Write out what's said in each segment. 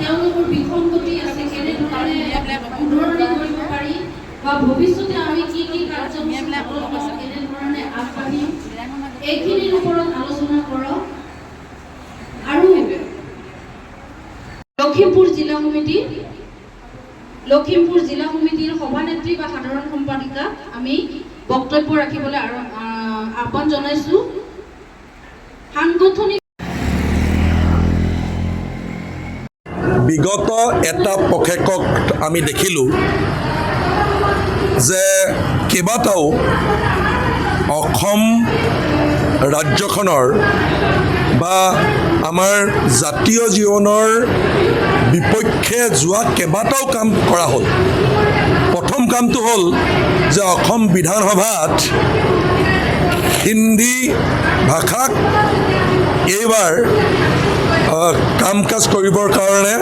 তেওঁলোকৰ বিসংগতি আছে কেনেধৰণে শুধৰণি কৰিব পাৰি বা ভৱিষ্যতে আমি কি কাৰ্যসূচী কেনেধৰণে আগবাঢ়িম এইখিনিৰ ওপৰত আলোচনা কৰক। আৰু লখিমপুৰ জিলা সমিতিৰ সভানেত্ৰী বা সাধাৰণ সম্পাদিকা আমি বক্তব্য ৰাখিবলৈ আহ্বান জনাইছো। সাংগঠনিক বিগত এটা পষেকক আমি দেখিলোঁ যে কেইবাটাও অসম ৰাজ্যখনৰ বা আমাৰ জাতীয় জীৱনৰ বিপক্ষে যোৱা কেইবাটাও কাম কৰা হ'ল। প্ৰথম কামটো হ'ল যে অসম বিধানসভাত হিন্দী ভাষাক এইবাৰ কাম কাজ কৰিবৰ কাৰণে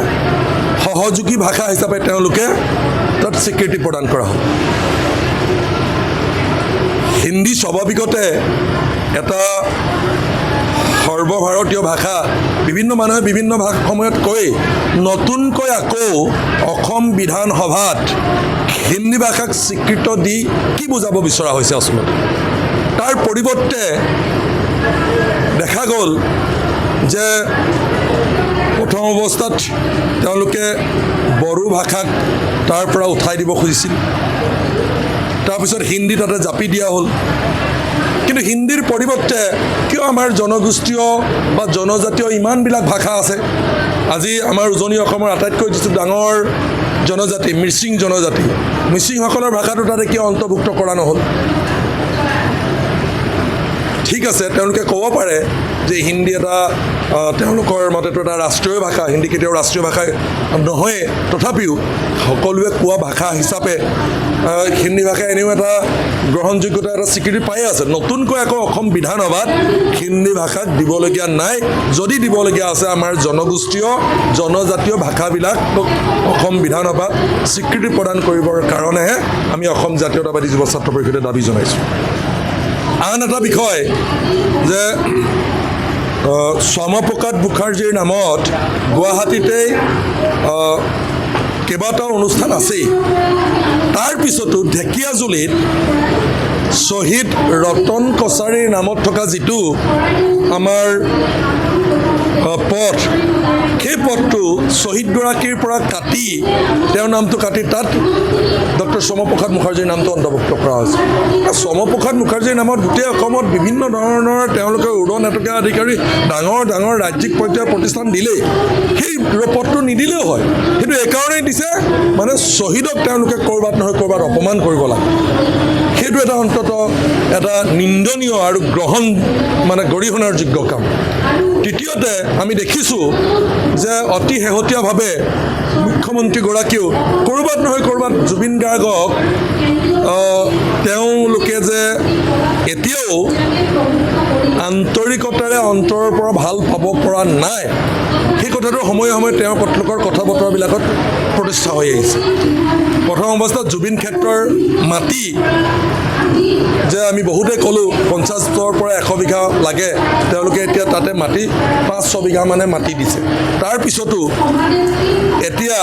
সহযোগী ভাষা হিচাপে তেওঁলোকে তাত স্বীকৃতি প্ৰদান কৰা হ'ল। হিন্দী স্বাভাৱিকতে এটা সৰ্বভাৰতীয় ভাষা, বিভিন্ন মানুহে বিভিন্ন সময়ত কৈ নতুনকৈ আকৌ অসম বিধানসভাত হিন্দী ভাষাক স্বীকৃতি দি কি বুজাব বিচৰা হৈছে আচলতে। তাৰ পৰিৱৰ্তে দেখা গ'ল যে প্ৰথম অৱস্থাত তেওঁলোকে বড়ো ভাষাক তাৰ পৰা উঠাই দিব খুজিছিল, তাৰপিছত হিন্দী তাতে জাপি দিয়া হ'ল। কিন্তু হিন্দীৰ পৰিৱৰ্তে কিয় আমাৰ জনগোষ্ঠীয় বা জনজাতীয় ইমানবিলাক ভাষা আছে। আজি আমাৰ উজনি অসমৰ আটাইতকৈ যিটো ডাঙৰ জনজাতি মিচিং জনজাতি, মিচিংসকলৰ ভাষাটো তাতে কিয় অন্তৰ্ভুক্ত কৰা নহ'ল। ঠিক আছে, তেওঁলোকে ক'ব পাৰে যে হিন্দী এটা তেওঁলোকৰ মতেতো এটা ৰাষ্ট্ৰীয় ভাষা, হিন্দী কেতিয়াও ৰাষ্ট্ৰীয় ভাষা নহয়, তথাপিও সকলোৱে কোৱা ভাষা হিচাপে হিন্দী ভাষা এনেও এটা গ্ৰহণযোগ্যতা এটা স্বীকৃতি পাই আছে। নতুনকৈ আকৌ অসম বিধানসভাত হিন্দী ভাষাক দিবলগীয়া নাই। যদি দিবলগীয়া আছে আমাৰ জনগোষ্ঠীয় জনজাতীয় ভাষাবিলাক অসম বিধানসভাত স্বীকৃতি প্ৰদান কৰিবৰ কাৰণেহে আমি অসম জাতীয়তাবাদী যুৱ ছাত্ৰ পৰিষদে দাবী জনাইছোঁ। আন এটা বিষয় যে শ্যামাপ্ৰসাদ মুখাৰ্জীৰ নামত গুৱাহাটীতেই কেইবাটাও অনুষ্ঠান আছেই। তাৰ পিছতো ঢেকীয়াজুলিত শ্বহীদ ৰতন কছাৰীৰ নামত থকা যিটো আমাৰ পথ, সেই পথটো শ্বহীদগৰাকীৰ পৰা কাটি তেওঁৰ নামটো কাটি তাত ডক্টৰ শ্যামাপ্ৰসাদ মুখাৰ্জীৰ নামটো অন্তৰ্ভুক্ত কৰা হৈছে। শ্যামাপ্ৰসাদ মুখাৰ্জীৰ নামত গোটেই অসমত বিভিন্ন ধৰণৰ তেওঁলোকে উৰণ এটকীয়া আধিকাৰী ডাঙৰ ডাঙৰ ৰাজ্যিক পৰ্যায়ৰ প্ৰতিষ্ঠান দিলেই, সেই পথটো নিদিলেও হয়। সেইটো এইকাৰণেই দিছে মানে শ্বহীদক তেওঁলোকে ক'ৰবাত নহয় ক'ৰবাত অপমান কৰিব লাগে। সেইটো এটা অন্ততঃ এটা নিন্দনীয় আৰু গ্ৰহণ মানে গৰিহণাৰ যোগ্য কাম। তৃতীয়তে আমি দেখিছোঁ যে অতি শেহতীয়াভাৱে মুখ্যমন্ত্ৰীগৰাকীও ক'ৰবাত নহয় ক'ৰবাত জুবিন গাৰ্গক তেওঁলোকে যে এতিয়াও আন্তৰিকতাৰে অন্তৰৰ পৰা ভাল পাব পৰা নাই, সেই কথাটো সময়ে সময়ে তেওঁৰ তেওঁলোকৰ কথা বতৰাবিলাকত প্ৰতিষ্ঠা হৈ আহিছে। প্ৰথম অৱস্থাত জুবিন ক্ষেত্ৰৰ মাটি যে আমি বহুতে ক'লোঁ 50ৰ পৰা 100 বিঘা লাগে, তেওঁলোকে এতিয়া তাতে মাটি 5-6 বিঘা মানে মাটি দিছে। তাৰপিছতো এতিয়া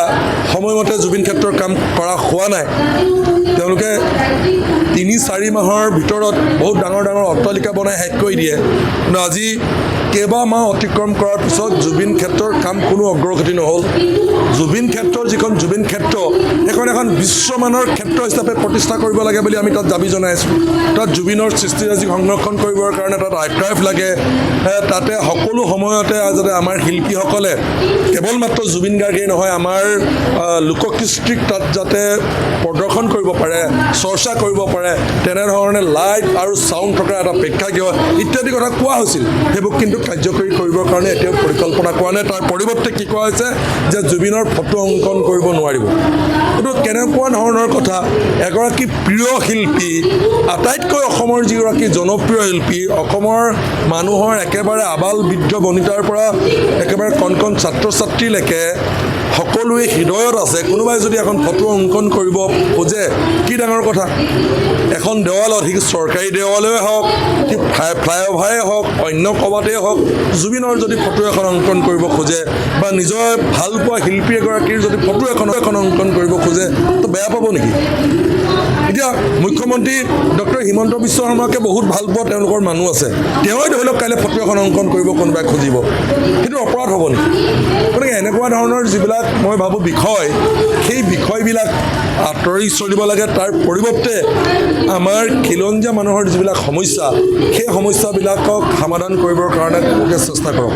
সময়মতে জুবিন ক্ষেত্ৰৰ কাম কৰা হোৱা নাই। তেওঁলোকে 3-4 মাহৰ ভিতৰত বহুত ডাঙৰ ডাঙৰ অট্টালিকা বনাই শেষ কৰি দিয়ে, কিন্তু আজি কেইবামাহ অতিক্ৰম কৰাৰ পিছত জুবিন ক্ষেত্ৰৰ কাম কোনো অগ্ৰগতি নহ'ল। জুবিন ক্ষেত্ৰৰ যিখন জুবিন ক্ষেত্ৰ, সেইখন এখন বিশ্বমানৰ ক্ষেত্ৰ হিচাপে প্ৰতিষ্ঠা কৰিব লাগে বুলি আমি তাত দাবী জনাইছোঁ। তাত জুবিনৰ সৃষ্টিৰাজি সংৰক্ষণ কৰিবৰ কাৰণে তাত আৰ্কাইভ লাগে, তাতে সকলো সময়তে যাতে আমাৰ শিল্পীসকলে কেৱল মাত্ৰ জুবিন গাৰ্গেই নহয় আমাৰ লোককৃষ্টিক তাত যাতে প্ৰদৰ্শন কৰিব পাৰে, চৰ্চা কৰিব পাৰে, তেনেধৰণে লাইট আৰু চাউণ্ড থকা এটা প্ৰেক্ষাগৃহ ইত্যাদি কথা কোৱা হৈছিল। সেইবোৰ কিন্তু কাৰ্যকৰী কৰিবৰ কাৰণে এতিয়াও পৰিকল্পনা কৰা নাই। তাৰ পৰিৱৰ্তে কি কোৱা হৈছে যে জুবিনৰ ফটো অংকন কৰিব নোৱাৰিব। এইটো কেনেকুৱা ধৰণৰ কথা? এগৰাকী প্ৰিয় শিল্পী, আটাইতকৈ অসমৰ যিগৰাকী জনপ্ৰিয় শিল্পী, অসমৰ মানুহৰ একেবাৰে আবাল বৃদ্ধ বনিতাৰ পৰা একেবাৰে কণ কণ ছাত্ৰ ছাত্ৰীলৈকে সকলোৱে হৃদয়ত আছে। কোনোবাই যদি এখন ফটো অংকন কৰিব খোজে কি ডাঙৰ কথা, এখন দেৱালত সি চৰকাৰী দেৱালয়ে হওক, সি ফ্লাইঅভাৰে হওক, অন্য ক'ৰবাতেই হওক, জুবিনৰ যদি ফটো এখন অংকন কৰিব খোজে বা নিজৰ ভাল পোৱা শিল্পী এগৰাকীৰ যদি ফটো এখন অংকন কৰিব খোজে তো বেয়া পাব নেকি? এতিয়া মুখ্যমন্ত্ৰী ডক্টৰ হিমন্ত বিশ্ব শৰ্মাকে বহুত ভাল পোৱা তেওঁলোকৰ মানুহ আছে, তেওঁই ধৰি লওক কাইলৈ ফটো এখন অংকন কৰিব কোনোবাই খুজিব, সেইটো অপৰাধ হ'ব নেকি? গতিকে এনেকুৱা ধৰণৰ যিবিলাক মই ভাবোঁ বিষয়, সেই বিষয়বিলাক আঁতৰি চলিব লাগে। তাৰ পৰিৱৰ্তে আমাৰ খিলঞ্জীয়া মানুহৰ যিবিলাক সমস্যা, সেই সমস্যাবিলাকক সমাধান কৰিবৰ কাৰণে তেওঁলোকে চেষ্টা কৰক।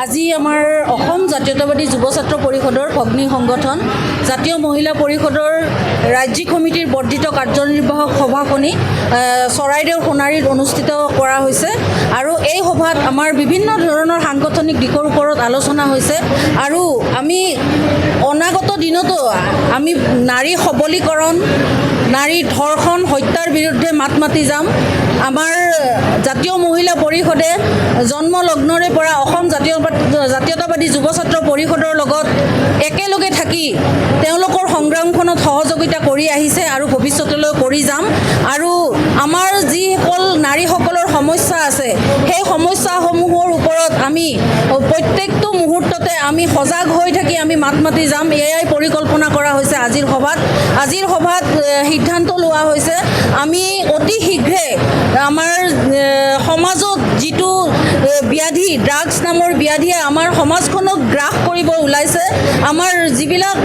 আজি আমাৰ অসম জাতীয়তাবাদী যুৱ ছাত্ৰ পৰিষদৰ ভগ্নী সংগঠন জাতীয় মহিলা পৰিষদৰ ৰাজ্যিক সমিতিৰ বৰ্ধিত কাৰ্যনিৰ্বাহক সভাখনি চৰাইদেউ সোণাৰীত অনুষ্ঠিত কৰা হৈছে আৰু এই সভাত আমাৰ বিভিন্ন ধৰণৰ সাংগঠনিক দিশৰ ওপৰত আলোচনা হৈছে আৰু আমি অনাগত দিনতো আমি নাৰী সবলীকৰণ, নাৰী ধৰ্ষণ হত্যাৰ বিৰুদ্ধে মাত মাতি যাম। আমাৰ জাতীয় মহিলা পৰিষদে জন্মলগ্নৰে পৰা অসম জাতীয়তাবাদী যুৱ ছাত্ৰ পৰিষদৰ লগত একেলগে থাকি তেওঁলোকৰ সংগ্ৰামখনত সহযোগিতা কৰি আহিছে আৰু ভৱিষ্যতলৈ কৰি যাম। আৰু আমাৰ যিসকল নাৰীসকলৰ সমস্যা আছে সেই সমস্যাসমূহৰ ওপৰত আমি প্ৰত্যেকটো মুহূৰ্ততে আমি সজাগ হৈ থাকি আমি মাত মাতি যাম। এয়াই পৰিকল্পনা কৰা হৈছে আজিৰ সভাত সিদ্ধান্ত লোৱা হৈছে আমি অতি শীঘ্ৰে আমাৰ সমাজত যিটো ব্যাধি, ড্ৰাগছ নামৰ ব্যাধিয়ে আমাৰ সমাজখনক গ্ৰাস কৰিব ওলাইছে, আমাৰ যিবিলাক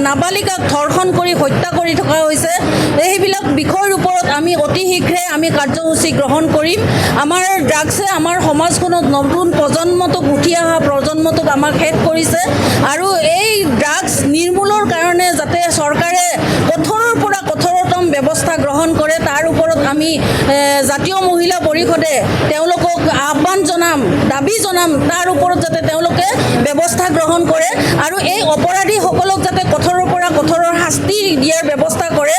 নাবালিকাক ধৰ্ষণ কৰি হত্যা কৰি থকা হৈছে, সেইবিলাক বিষয়ৰ ওপৰত আমি অতি শীঘ্ৰে আমি কাৰ্যসূচী গ্ৰহণ কৰিম। আমাৰ ড্ৰাগছে আমাৰ সমাজখনত নতুন প্ৰজন্মটোক উঠি অহা প্ৰজন্মটোক আমাক শেষ কৰিছে আৰু এই ড্ৰাগছ নিৰ্মূলৰ কাৰণে যাতে চৰকাৰে কঠোৰৰ পৰা কঠোৰতম ব্যৱস্থা গ্ৰহণ কৰে তাৰ ওপৰত আমি জাতীয় মহিলা পৰিষদে তেওঁলোকক আহ্বান জনাম, দাবী জনাম তাৰ ওপৰত যাতে তেওঁলোকে ব্যৱস্থা গ্ৰহণ কৰে আৰু এই অপৰাধীসকলক যাতে কঠোৰৰ পৰা কঠোৰৰ শাস্তি দিয়াৰ ব্যৱস্থা কৰে।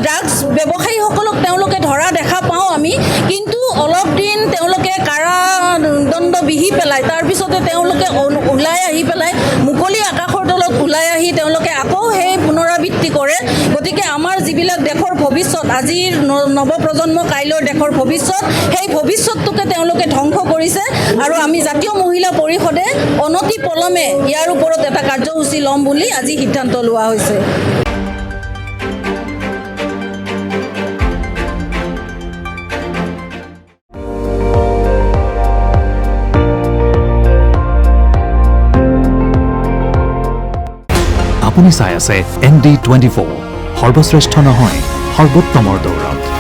ড্ৰাগছ ব্যৱসায়ীসকলক তেওঁলোকে ধৰা দেখা পাওঁ আমি, কিন্তু অলপ দিন তেওঁলোকে কাৰাদণ্ড বিহি পেলাই তাৰপিছতে তেওঁলোকে ওলাই আহি পেলাই মুকলি আকাশৰ তলত ওলাই আহি তেওঁলোকে আকৌ সেই পুনৰাবৃত্তি কৰে। গতিকে আমাৰ যিবিলাক দেশৰ ভৱিষ্যত, আজিৰ নৱপ্ৰজন্ম কাইলৈৰ দেশৰ ভৱিষ্যত, সেই ভৱিষ্যতটোকে তেওঁলোকে ধ্বংস কৰিছে আৰু আমি জাতীয় মহিলা পৰিষদে অনতি পলমে ইয়াৰ ওপৰত এটা কাৰ্যসূচী ল'ম বুলি আজি সিদ্ধান্ত লোৱা হৈছে। আপুনি চাই আছে ND24, সৰ্বশ্ৰেষ্ঠ নহয় সৰ্বোত্তমৰ দৌৰত।